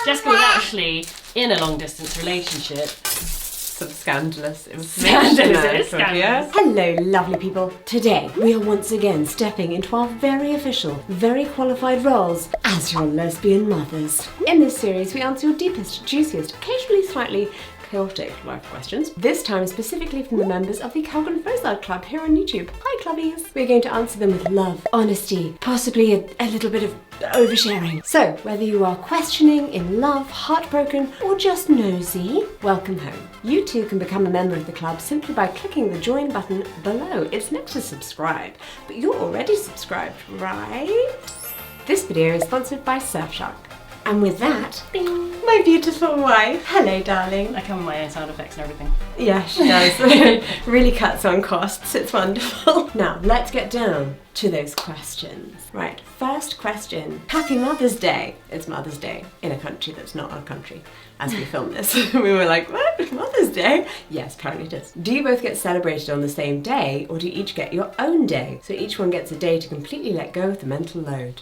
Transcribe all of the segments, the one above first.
Jessica was actually in a long-distance relationship. Some scandalous Scandalous. Hello, lovely people. Today, we are once again stepping into our very official, very qualified roles as your lesbian mothers. In this series, we answer your deepest, juiciest, occasionally slightly chaotic life questions, this time specifically from the members of the Kellgren-Fozard Club here on YouTube. Hi, clubbies! We're going to answer them with love, honesty, possibly a little bit of oversharing. So, whether you are questioning, in love, heartbroken, or just nosy, welcome home. You too can become a member of the club simply by clicking the join button below. It's next to subscribe, but you're already subscribed, right? This video is sponsored by Surfshark. And with that, bing, my beautiful wife. Hello, darling. I come with my own sound effects and everything. Yeah, she does. Really cuts on costs. It's wonderful. Now, let's get down to those questions. Right, first question. Happy Mother's Day. It's Mother's Day in a country that's not our country. As we film this, we were like, what? Mother's Day? Yes, apparently it is. Do you both get celebrated on the same day, or do you each get your own day? So each one gets a day to completely let go of the mental load.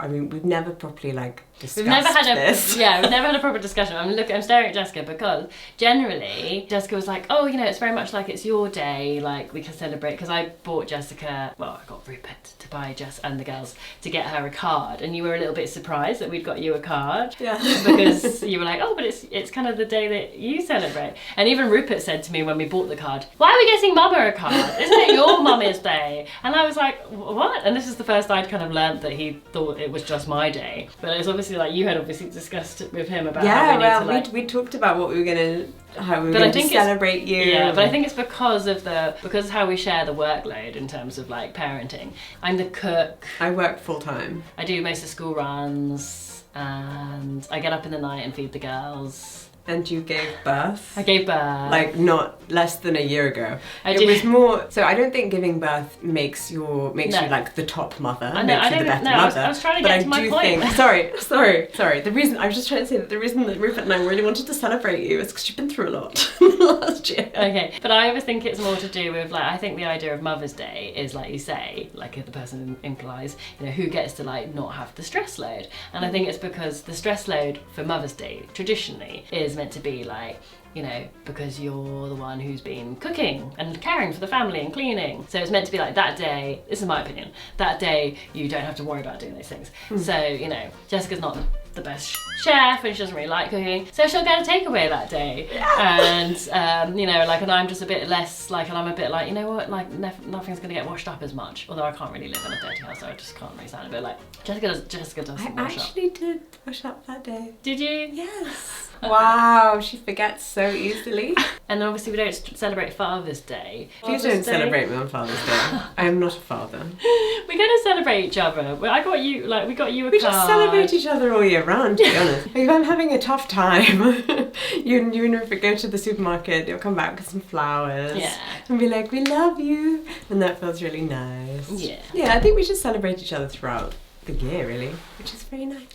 I mean, we've never properly discussed we've never had this. we've never had a proper discussion. I'm staring at Jessica because generally Jessica was like, oh, it's very much like it's your day, like we can celebrate. Because I bought Jessica, I got Rupert to buy Jess and the girls to get her a card, and you were a little bit surprised that we'd got you a card. Yeah. Because you were like, oh, but it's kind of the day that you celebrate. And even Rupert said to me when we bought the card, why are we getting Mama a card? Isn't it your Mummy's day? And I was like, what? And this is the first I'd kind of learnt that he thought it was just my day. But it was obviously you had obviously discussed it with him about how we need to we talked about what we were how we were going to celebrate you. Yeah, but I think it's because of how we share the workload in terms of parenting. I'm the cook. I work full time. I do most of school runs, and I get up in the night and feed the girls. And you gave birth? I gave birth. Not less than a year ago. It was more, so I don't think giving birth makes you the top mother, makes you the better mother. I was trying to get to my point. Sorry. The reason, I was just trying to say that the reason that Rupert and I really wanted to celebrate you is because you've been through a lot last year. Okay, but I always think it's more to do with, I think the idea of Mother's Day is, like you say, the person implies, who gets to, not have the stress load. And I think it's because the stress load for Mother's Day, traditionally, is meant to be because you're the one who's been cooking and caring for the family and cleaning. So it's meant to be that day, this is my opinion, that day you don't have to worry about doing those things. So, Jessica's not the best chef and she doesn't really like cooking, so she'll get a takeaway that day. And, and I'm just a bit less, and I'm a bit you know what, nothing's gonna get washed up as much. Although I can't really live in a dirty house, so I just can't really stand it. But Jessica doesn't wash up. I actually did wash up that day. Did you? Yes. Wow, she forgets so easily. And obviously we don't celebrate Father's Day. Please don't celebrate me on Father's Day. I am not a father. We're going to celebrate each other. I got you, we got you a card. We just celebrate each other all year round, to be honest. If I'm having a tough time, you and Rupert go to the supermarket, you'll come back with some flowers. Yeah. And be like, we love you. And that feels really nice. Yeah. Yeah, I think we should celebrate each other throughout the year, really, which is very nice.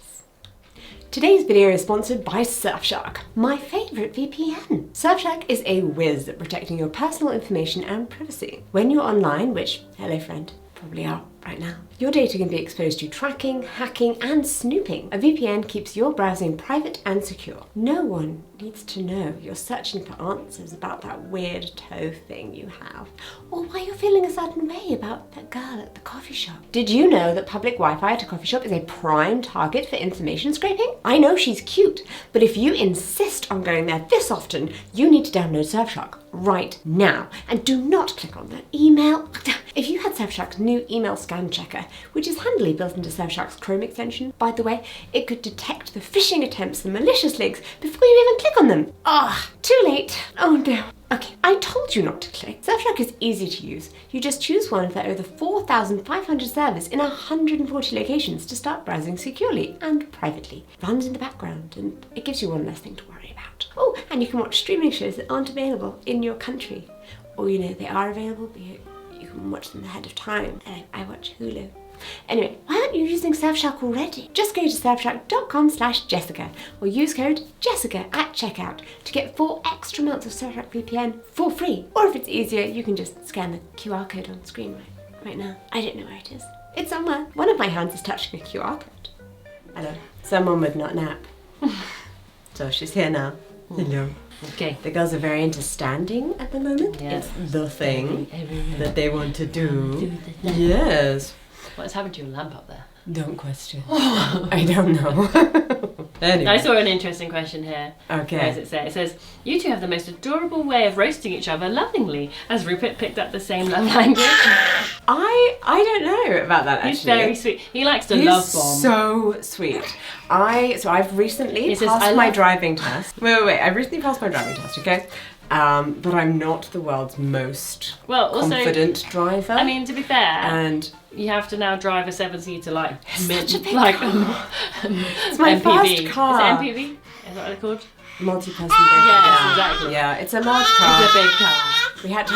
Today's video is sponsored by Surfshark, my favourite VPN. Surfshark is a whiz at protecting your personal information and privacy. When you're online, which, hello friend, probably are right now, your data can be exposed to tracking, hacking, and snooping. A VPN keeps your browsing private and secure. No one needs to know you're searching for answers about that weird toe thing you have, or why you're feeling a certain way about that girl at the coffee shop. Did you know that public Wi-Fi at a coffee shop is a prime target for information scraping? I know she's cute, but if you insist on going there this often, you need to download Surfshark right now. And do not click on that email. If you had Surfshark's new email scan checker, which is handily built into Surfshark's Chrome extension, by the way, it could detect the phishing attempts and malicious links before you even click on them. Too late. Oh no. Okay, I told you not to click. Surfshark is easy to use. You just choose one of their over 4,500 servers in 140 locations to start browsing securely and privately. Runs in the background, and it gives you one less thing to worry about. Oh, and you can watch streaming shows that aren't available in your country. Or, they are available, but you can watch them ahead of time. I watch Hulu. Anyway, why aren't you using Surfshark already? Just go to surfshark.com/Jessica or use code Jessica at checkout to get 4 extra months of Surfshark VPN for free. Or if it's easier, you can just scan the QR code on screen right now. I don't know where it is. It's somewhere. One of my hands is touching a QR code. Hello. Someone would not nap. So she's here now. Hello. Okay. The girls are very into standing at the moment. Yeah. It's the thing Everywhere. that they want to do. Yes. What's happened to your lamp up there? Don't question. I don't know. Anyway. I saw an interesting question here. Okay. Where does it say? It says, you two have the most adorable way of roasting each other lovingly. Has Rupert picked up the same love language? I don't know about that, actually. He's very sweet. He likes to He's love bomb. so sweet. I've recently He says, passed my driving test. Wait. I've recently passed my driving test, okay? But I'm not the world's most confident driver. I mean, to be fair, and you have to now drive a 7-seater like such a big like car. It's my MPV. first car. Is it MPV? Is that what they're called? Multi-person Yes, exactly. Yeah, it's a large car. It's a big car. We had to.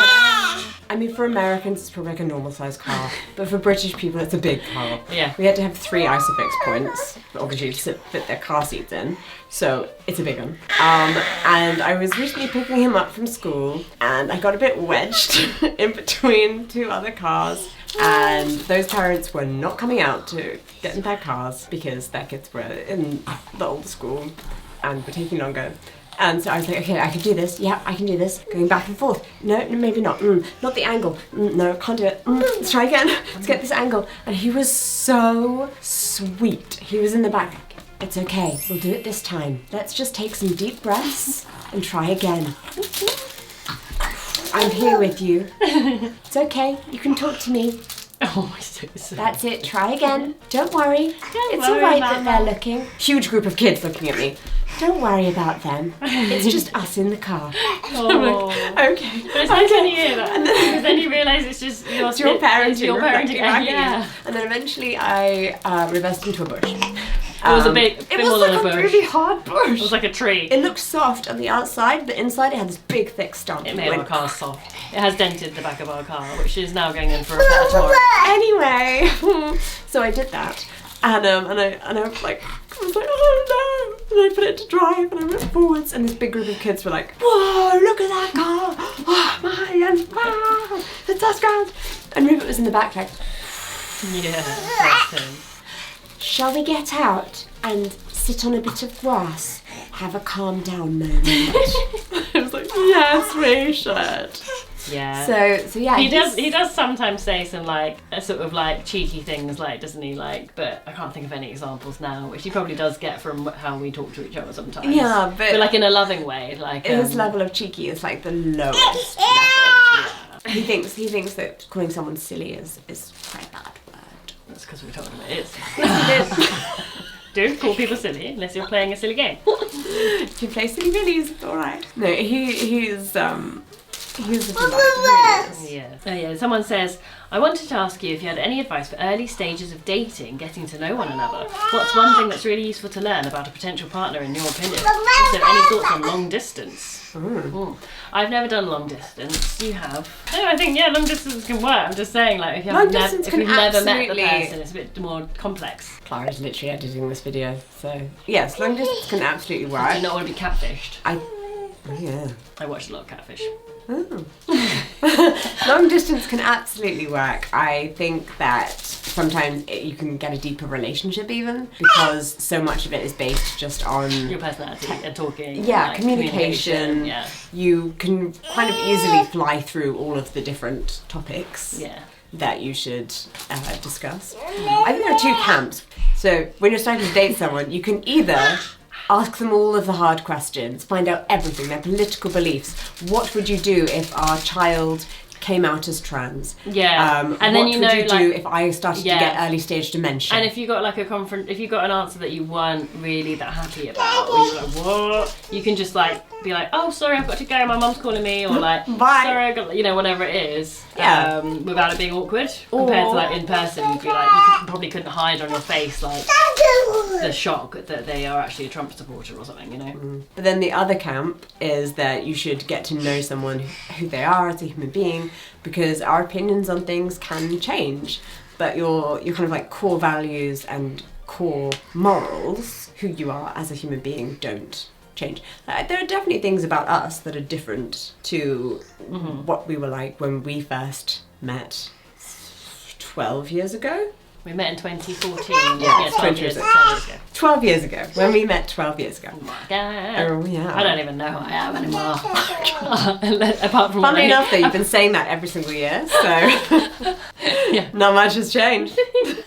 I mean, for Americans, it's probably like a normal-sized car, but for British people, it's a big car. Yeah. We had to have 3 ISOFIX points, obviously to fit their car seats in, so it's a big one. And I was recently picking him up from school, and I got a bit wedged in between 2 other cars, and those parents were not coming out to get in their cars because their kids were in the older school and were taking longer. And so I was like, okay, I can do this. Yeah, I can do this. Going back and forth. No, maybe not. Not the angle. No, can't do it. Let's try again. Let's get this angle. And he was so sweet. He was in the back. It's okay. We'll do it this time. Let's just take some deep breaths and try again. I'm here with you. It's okay. You can talk to me. Oh, so That's it. Try again. Don't worry. It's all worry right about that they're looking. Huge group of kids looking at me. Don't worry about them. It's just us in the car. Oh. Okay. But it's nice when you hear that, because then you realise it's just your parenting. It's your parenting. Yeah. And then eventually I reversed into a bush. It was a bit It more was than like a a bush. really hard bush. It was like a tree. It looked soft on the outside, but inside it had this big, thick stump. It made our car soft. It has dented the back of our car, which is now going in for a repair tomorrow. Anyway, so I did that, and I was like, oh no! And I put it to drive, and I went forwards, and this big group of kids were like, whoa, look at that car! Oh my, and wow, it's us guys! And Rupert was in the back like, Yeah, that's him. shall we get out and sit on a bit of grass, have a calm down moment? I was like, yes, we should. Yeah. So yeah, He does sometimes say some like sort of like cheeky things, like, doesn't he? Like, but I can't think of any examples now, which he probably does get from how we talk to each other sometimes. Yeah, but like in a loving way, like his level of cheeky is like the lowest level. Yeah. He thinks that calling someone silly is quite a bad word. That's because we told him it is. Yes, it Don't call people silly unless you're playing a silly game. is. If you play silly billies, it's alright. No, he's a delight, he really is. Yeah. Oh yeah. Someone says, I wanted to ask you if you had any advice for early stages of dating, getting to know one another. What's one thing that's really useful to learn about a potential partner in your opinion? Also, any thoughts on long distance? I've never done long distance. You have? No, I think long distance can work. I'm just saying, like, if you've never met the person, it's a bit more complex. Clara's literally editing this video, so yes, long distance can absolutely Do work. you not want to be catfished? Yeah. I watched a lot of Catfish. Oh. Long distance can absolutely work. I think that sometimes you can get a deeper relationship even because so much of it is based just on your personality and talking. Yeah, and, like, communication. Yeah. You can kind of easily fly through all of the different topics that you should discuss. I think there are 2 camps. So when you're starting to date someone, you can either ask them all of the hard questions, find out everything, their political beliefs. What would you do if our child came out as trans? Yeah. And then what would you do if I started to get early stage dementia? And if you got like if you got an answer that you weren't really that happy about, or you were like, what? You can just like be like, oh, sorry, I've got to go, my mum's calling me, or like, bye. Sorry, I got, whatever it is. Yeah. Without it being awkward. Compared to like in person, you'd be like, probably couldn't hide on your face like the shock that they are actually a Trump supporter or something, But then the other camp is that you should get to know someone who they are as a human being, because our opinions on things can change, but your kind of like core values and core morals, who you are as a human being, don't change. There are definitely things about us that are different to what we were like when we first met 12 years ago. We met in 2014. Yeah, 12 years years, ago. 12 years ago. 12 years ago, when we met 12 years ago. Oh my God. Oh, yeah. I don't even know who I am anymore. Apart from Funnily enough, though, you've been saying that every single year, so Yeah. not much has changed.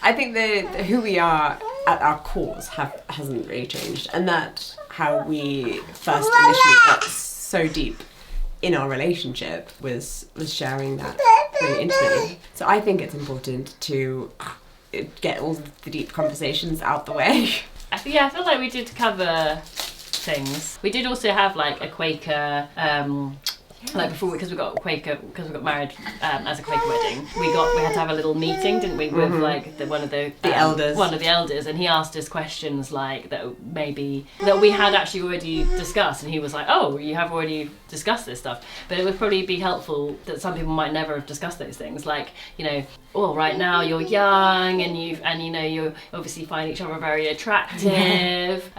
I think the who we are at our cores hasn't really changed, and that how we first initially got so deep in our relationship was sharing that really intimately. So I think it's important to get all the deep conversations out the way. I feel like we did cover things. We did also have like a Quaker, like before, because we got married as a Quaker wedding. We had to have a little meeting, didn't we, with like one of the elders, and he asked us questions like that we had actually already discussed, and he was like, "Oh, you have already discussed this stuff," but it would probably be helpful that some people might never have discussed those things, like, you know, well, right now you're young and you obviously find each other very attractive.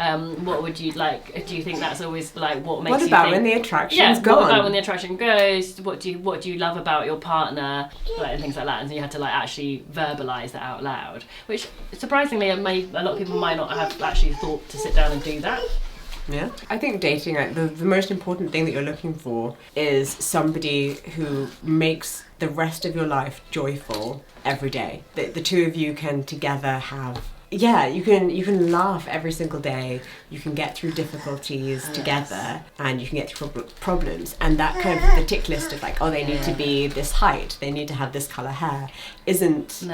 What would you like? Do you think that's always like what makes you think? What about when the attraction's gone? What about when the attraction goes? What do you love about your partner? Like, and things like that. And so you had to like actually verbalise that out loud, which surprisingly a lot of people might not have actually thought to sit down and do that. Yeah, I think dating, the most important thing that you're looking for is somebody who makes the rest of your life joyful every day. The two of you can together have, you can laugh every single day, you can get through difficulties together, and you can get through problems. And that kind of the tick list of like, oh, they need to be this height, they need to have this colour hair, isn't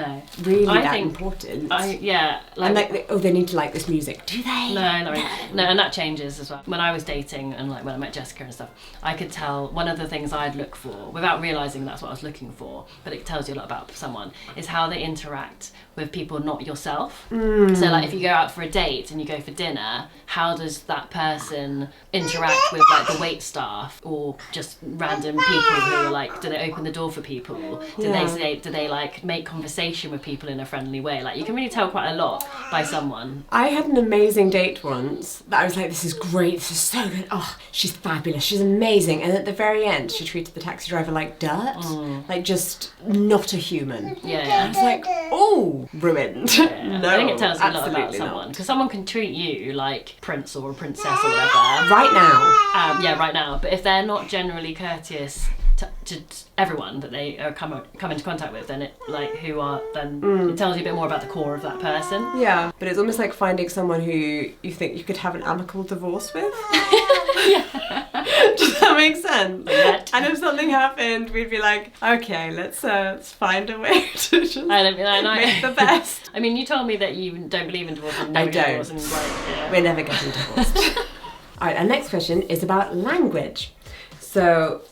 really that important. And like, oh, they need to like this music. Do they? No, and that changes as well. When I was dating and like when I met Jessica and stuff, I could tell one of the things I'd look for, without realising that's what I was looking for, but it tells you a lot about someone, is how they interact with people not yourself. So like if you go out for a date and you go for dinner, how does that person interact with like the wait staff or just random people who are like, do they open the door for people? Do they like make conversation with people in a friendly way? Like you can really tell quite a lot by someone. I had an amazing date once that I was like, this is great, this is so good, oh, she's fabulous, she's amazing, and at the very end she treated the taxi driver like dirt, like just not a human. I was like, oh, ruined. No, I think it tells you a lot about someone, because someone can treat you like prince or a princess or whatever right now. Right now, but if they're not generally courteous to everyone that they come into contact with, then it tells you a bit more about the core of that person. Yeah, but it's almost like finding someone who you think you could have an amicable divorce with. Does that make sense? And if something happened, we'd be like, okay, let's find a way to just make the best. I mean, you told me that you don't believe in divorce. And I don't. Divorce and We're never getting divorced. Alright, our next question is about language. So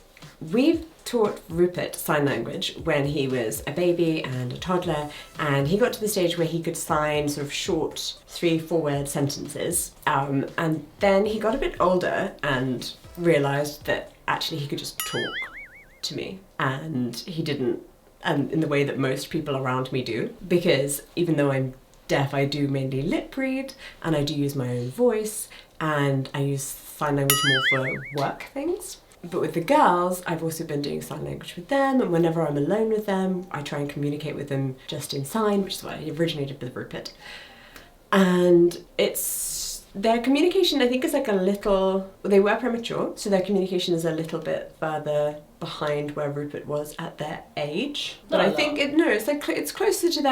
we've taught Rupert sign language when he was a baby and a toddler, and he got to the stage where he could sign sort of short 3-4 word sentences, and then he got a bit older and realised that actually he could just talk to me, and he didn't, and in the way that most people around me do, because even though I'm deaf, I do mainly lip read, and I do use my own voice, and I use sign language more for work things. But with the girls, I've also been doing sign language with them, and whenever I'm alone with them, I try and communicate with them just in sign, which is what I originally did with Rupert. And their communication, I think, is like they were premature, so their communication is a little bit further behind where Rupert was at their age. But I think it's closer to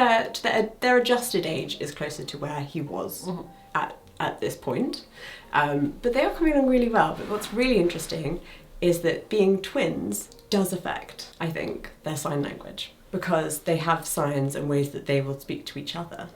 their adjusted age is closer to where he was at this point. But they are coming along really well. But what's really interesting is that being twins does affect, I think, their sign language, because they have signs and ways that they will speak to each other.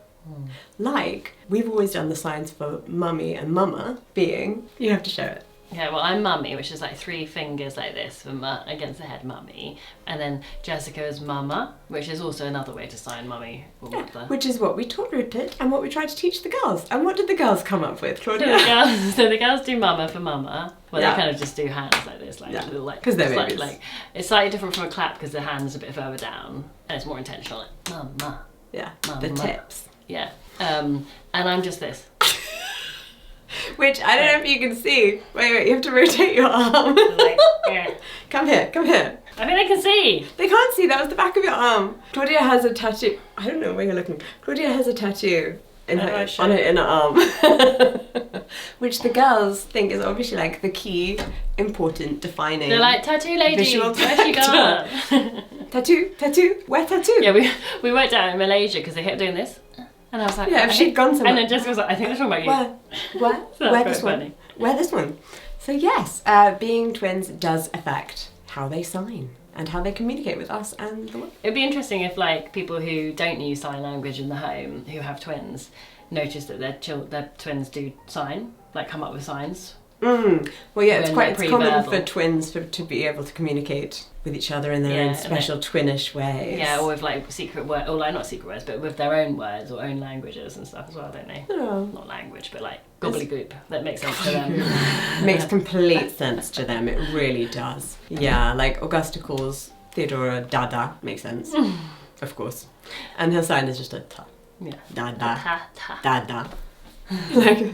Like, we've always done the signs for mummy and mama being, you have to show it. Yeah, well, I'm mummy, which is like 3 fingers like this for against the head, mummy. And then Jessica is mama, which is also another way to sign mummy or mother. Which is what we taught Rupert and what we tried to teach the girls. And what did the girls come up with, Claudia? So the girls do mama for mama. Well, they kind of just do hands like this, like little like. Because they're babies. Like, it's slightly different from a clap because the hand's a bit further down and it's more intentional. Like mama. Yeah. Mama. The tips. Yeah. And I'm just this. Which I don't know if you can see. Wait, you have to rotate your arm. Like, yeah. Come here. I mean, they can see. They can't see, that was the back of your arm. Claudia has a tattoo. I don't know where you're looking. Claudia has a tattoo on her inner arm. Which the girls think is obviously like the key, important, defining. They're like, tattoo lady, where's she gone? Tattoo, where tattoo? Yeah, we worked out in Malaysia because they kept doing this. And I was like, yeah, if she'd gone somewhere. And then Jessica was like, I think they're talking about you. Where? So Where that's this quite one? funny. Where this one? So yes, being twins does affect how they sign and how they communicate with us and the world. It'd be interesting if like people who don't use sign language in the home, who have twins, notice that their twins do sign, like come up with signs. Well, yeah, it's When common pre-verbal. for twins to be able to communicate with each other in their own special twinish ways. Yeah, or with like secret words, or like not secret words, but with their own words or own languages and stuff as well, don't they? Oh. Not language, but like gobbledygook. That makes sense to them. Makes complete sense to them, it really does. Yeah, like Augusta calls Theodora Dada, makes sense, of course. And her sign is just a ta. Yeah. Dada. Ta, ta. Dada. Okay.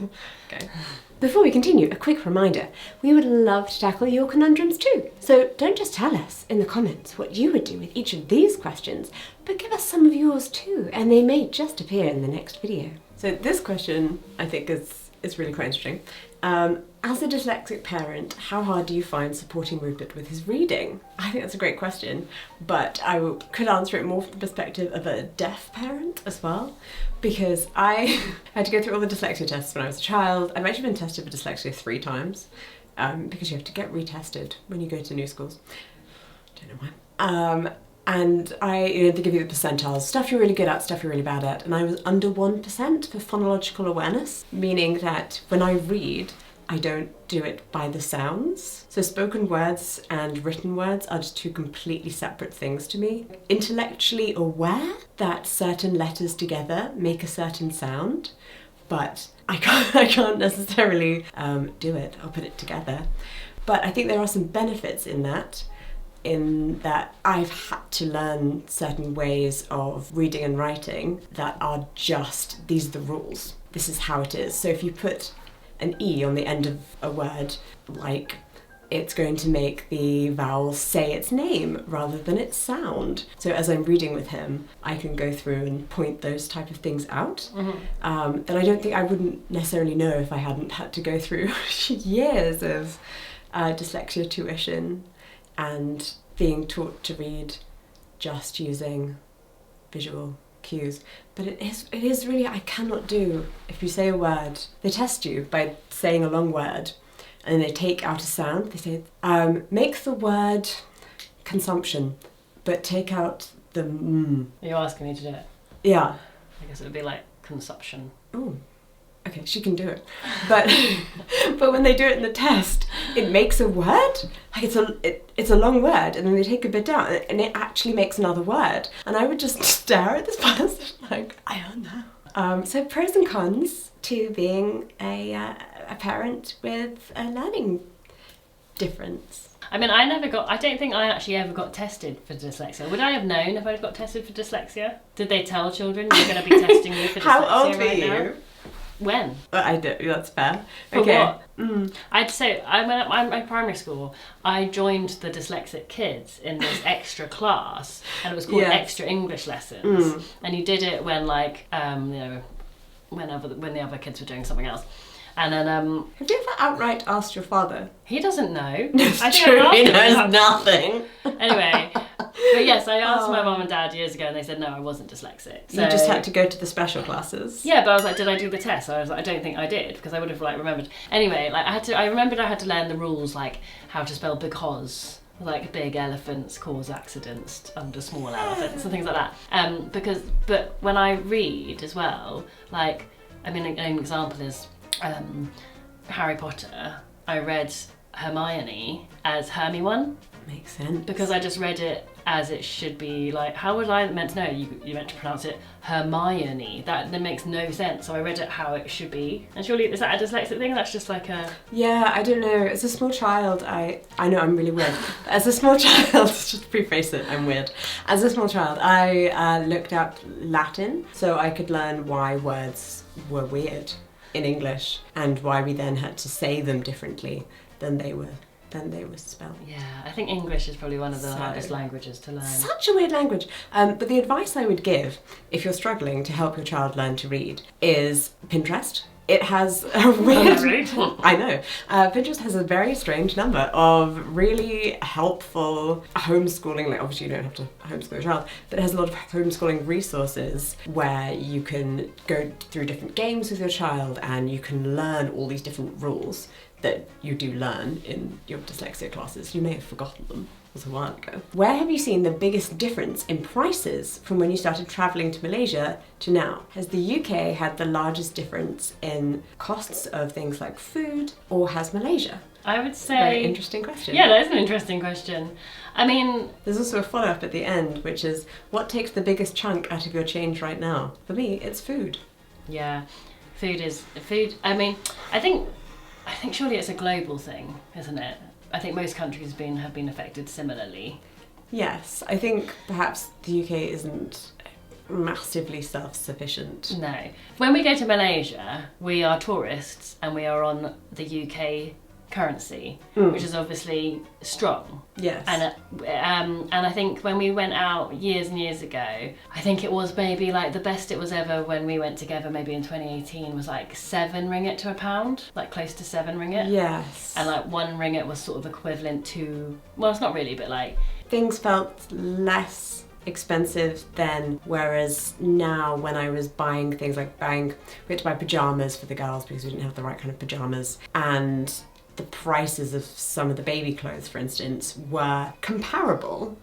Before we continue, a quick reminder. We would love to tackle your conundrums too. So don't just tell us in the comments what you would do with each of these questions, but give us some of yours too, and they may just appear in the next video. So this question, I think, is really quite interesting. As a dyslexic parent, how hard do you find supporting Rupert with his reading? I think that's a great question, but I could answer it more from the perspective of a deaf parent as well, because I had to go through all the dyslexia tests when I was a child. I've actually been tested for dyslexia 3 times, because you have to get retested when you go to new schools. Don't know why. And they give you the percentiles, stuff you're really good at, stuff you're really bad at, and I was under 1% for phonological awareness, meaning that when I read, I don't do it by the sounds. So spoken words and written words are just 2 completely separate things to me. Intellectually aware that certain letters together make a certain sound, but I can't necessarily do it or put it together. But I think there are some benefits in that I've had to learn certain ways of reading and writing that are just, these are the rules. This is how it is. So if you put an E on the end of a word, like, it's going to make the vowel say its name rather than its sound. So as I'm reading with him, I can go through and point those type of things out. That I don't think I wouldn't necessarily know if I hadn't had to go through years of dyslexia tuition and being taught to read just using visual cues. But it is really, I cannot do, if you say a word, they test you by saying a long word and they take out a sound. They say, make the word consumption, but take out the mm. Are you asking me to do it? Yeah. I guess it would be like consumption. Oh, okay, she can do it. But but when they do it in the test, it makes a word. Like it's a long word, and then they take a bit out, and it actually makes another word. And I would just stare at this person like, I don't know. So pros and cons to being a parent with a learning difference. I mean, I don't think I actually ever got tested for dyslexia. Would I have known if I'd got tested for dyslexia? Did they tell children you're going to be testing you for dyslexia How old were right you? now? When? I do. That's fair. For Okay. what? I'd say, when I'm at primary school, I joined the dyslexic kids in this extra class, and it was called Yes. extra English lessons. And you did it when, like, when the other kids were doing something else. And then Have you ever outright asked your father? he doesn't know. It's I think true, I he asked him. knows nothing. Anyway, but yes, I asked my mum and dad years ago, and they said no, I wasn't dyslexic. So, You just had to go to the special classes. yeah, but I was like, did I do the test? I was like, I don't think I did, because I would have like remembered. Anyway, like I remembered I had to learn the rules, like how to spell because, like big elephants cause accidents under small elephants and things like that. But when I read as well, like, I mean, an example is Harry Potter. I read Hermione as Hermione Makes sense. because I just read it as it should be. Like, how was I meant to know? You meant to pronounce it Hermione. That makes no sense. So I read it how it should be. And surely, is that a dyslexic thing? That's just like a... Yeah, I don't know. As a small child, I know I'm really weird. As a small child, just to preface it, I'm weird. As a small child, I looked up Latin so I could learn why words were weird in English and why we then had to say them differently than they were than they were spelled. Yeah, I think English is probably one of the So- hardest languages to learn. Such a weird language. But the advice I would give if you're struggling to help your child learn to read is Pinterest. It has a weird... I know. Pinterest has a very strange number of really helpful homeschooling, like obviously you don't have to homeschool your child, but it has a lot of homeschooling resources where you can go through different games with your child and you can learn all these different rules that you do learn in your dyslexia classes. You may have forgotten them. It was a while ago. Where have you seen the biggest difference in prices from when you started travelling to Malaysia to now? Has the UK had the largest difference in costs of things like food, or has Malaysia? I would say... Very interesting question. Yeah, that is an interesting question. I mean... There's also a follow-up at the end, which is, what takes the biggest chunk out of your change right now? For me, it's food. Yeah, food. I mean, I think surely it's a global thing, isn't it? I think most countries have been affected similarly. Yes, I think perhaps the UK isn't massively self-sufficient. No. When we go to Malaysia, we are tourists and we are on the UK currency, which is obviously strong. Yes. And I think when we went out years and years ago, I think it was maybe like the best it was ever when we went together, maybe in 2018, was like 7 ringgit to a pound, like close to 7 ringgit. Yes. And like 1 ringgit was sort of equivalent to, well, it's not really, but like... Things felt less expensive then, whereas now when I was buying things like we had to buy pyjamas for the girls because we didn't have the right kind of pyjamas, and the prices of some of the baby clothes, for instance, were comparable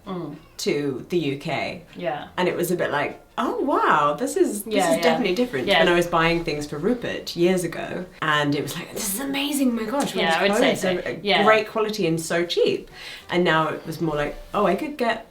to the UK. Yeah. And it was a bit like, oh wow, this is definitely different. Yeah. When I was buying things for Rupert years ago, and it was like, this is amazing, oh my gosh, Yeah, I would say so. Yeah. Great quality and so cheap. And now it was more like, oh, I could get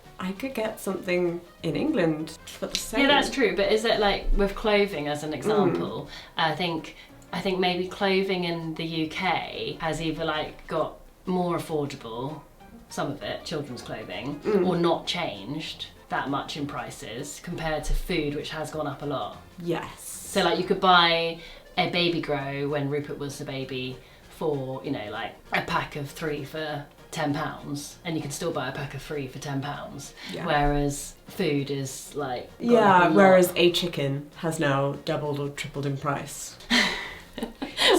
something in England for the same. Yeah, that's true. But is it like with clothing as an example? I think maybe clothing in the UK has either like got more affordable, some of it, children's clothing, or not changed that much in prices compared to food, which has gone up a lot. Yes. So like you could buy a baby grow when Rupert was a baby for, you know, like a pack of 3 for £10, and you can still buy a pack of 3 for £10. Yeah. Whereas food is like gone up a lot. Whereas a chicken has now doubled or tripled in price.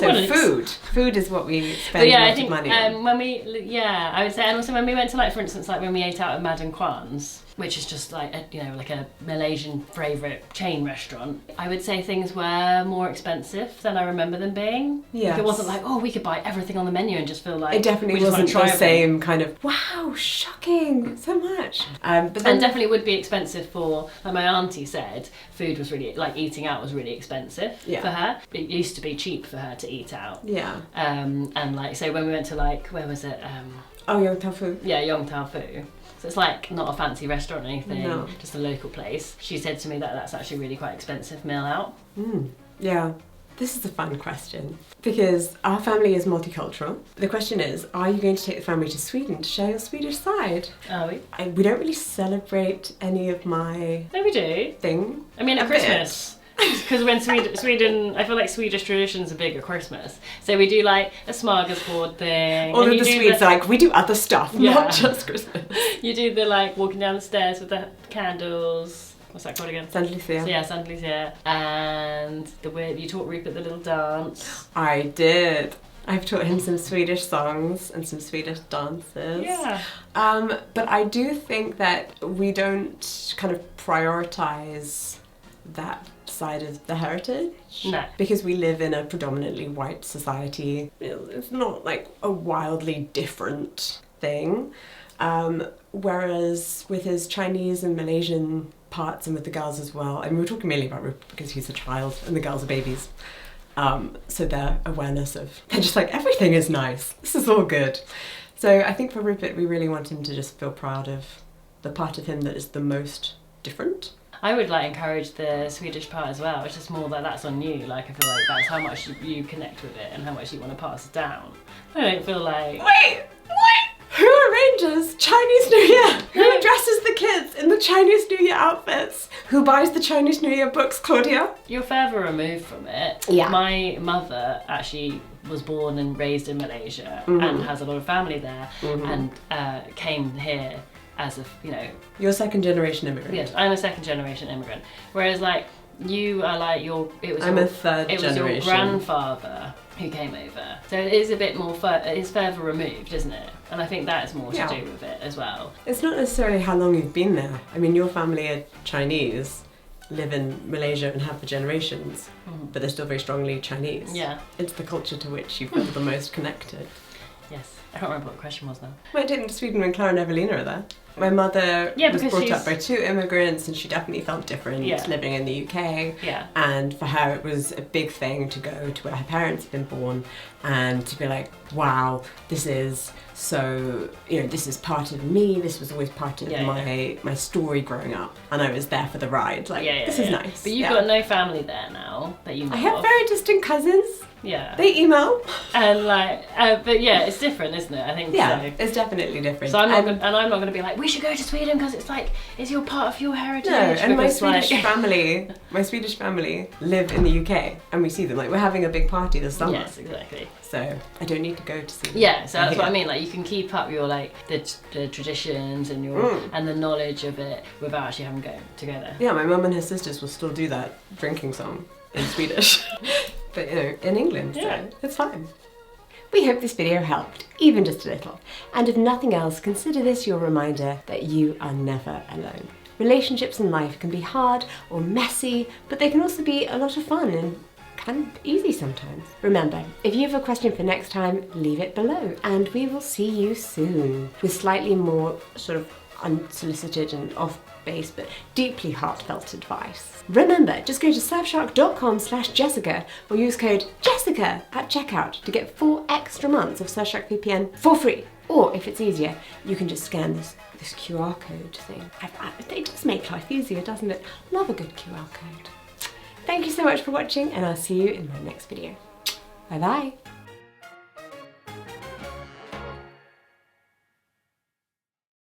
So Well, food is what we spend most of money on. when I would say, and also when we went to, like, for instance, like when we ate out at Madam Kwan's, which is just like like a Malaysian favourite chain restaurant, I would say things were more expensive than I remember them being. Yes. Like, it wasn't like, oh, we could buy everything on the menu and just feel like It definitely we just wasn't wanna the try same kind of, wow, shocking, so much. But then And definitely would be expensive for, like my auntie said, food was really, like eating out was really expensive for her. It used to be cheap for her to eat out. Yeah. And like, so when we went to, like, where was it? Yong Tau Fu. Yeah, Yong Tau Fu. So it's like not a fancy restaurant or anything, No. just a local place. She said to me that that's actually really quite expensive meal out. Yeah. This is a fun question because our family is multicultural. The question is, are you going to take the family to Sweden to share your Swedish side? Are we? We don't really celebrate any of my No, we do. thing. I mean, at A bit. Christmas. Because when Sweden, I feel like Swedish traditions are big at Christmas. So we do like a smorgasbord thing. All and of you the do Swedes are like, we do other stuff, Yeah. not just Christmas. You do the like walking down the stairs with the candles. What's that called again? Saint Lucia. So yeah, Saint Lucia. And you taught Rupert the little dance. I did. I've taught him some Swedish songs and some Swedish dances. Yeah. But I do think that we don't kind of prioritise that side of the heritage. No. Because we live in a predominantly white society. It's not like a wildly different thing. Whereas with his Chinese and Malaysian parts and with the girls as well, and we're talking mainly about Rupert because he's a child and the girls are babies. So their awareness of, they're just like, everything is nice. This is all good. So I think for Rupert, we really want him to just feel proud of the part of him that is the most different. I would like encourage the Swedish part as well. It's just more that that's on you. Like, I feel like that's how much you connect with it and how much you want to pass it down. I don't feel like... Wait! Who arranges Chinese New Year? Who dresses the the kids in the Chinese New Year outfits. Who buys the Chinese New Year books, Claudia? You're further removed from it. Yeah. My mother actually was born and raised in Malaysia and has a lot of family there and came here as a, You're second generation immigrant. Yes, I'm a second generation immigrant. Whereas like you are like I'm a third it generation. was your grandfather who came over. So it is a bit more it's further removed, isn't it? And I think that is more to do with it as well. It's not necessarily how long you've been there. I mean, your family are Chinese, live in Malaysia and have for generations, but they're still very strongly Chinese. Yeah. It's the culture to which you feel the most connected. Yes. I can't remember what the question was now. Went into Sweden when Clara and Evelina are there. My mother was brought up by two immigrants and she definitely felt different living in the UK. Yeah. And for her it was a big thing to go to where her parents had been born and to be like, wow, this is so, this is part of me, this was always part of my story growing up. And I was there for the ride, this is nice. But you've got no family there now that you know I have of. very distant cousins. Yeah. They email. And but yeah, it's different, isn't it? I think so. It's definitely different. So I'm not going to be like, we should go to Sweden because it's your part of your heritage. No, and my Swedish family live in the UK and we see them. Like, we're having a big party this summer. Yes, exactly. So I don't need to go to see them. Yeah, so that's what I mean. Like, you can keep up your the traditions and your and the knowledge of it without actually having to go there. Yeah, my mum and her sisters will still do that drinking song in Swedish. But in England, so it's fine. We hope this video helped, even just a little. And if nothing else, consider this your reminder that you are never alone. Relationships in life can be hard or messy, but they can also be a lot of fun and kind of easy sometimes. Remember, if you have a question for next time, leave it below, and we will see you soon with slightly more sort of unsolicited and off-base but deeply heartfelt advice. Remember, just go to surfshark.com/Jessica or use code JESSICA at checkout to get 4 extra months of Surfshark VPN for free. Or if it's easier, you can just scan this QR code thing. It does make life easier, doesn't it? Love a good QR code. Thank you so much for watching, and I'll see you in my next video. Bye bye.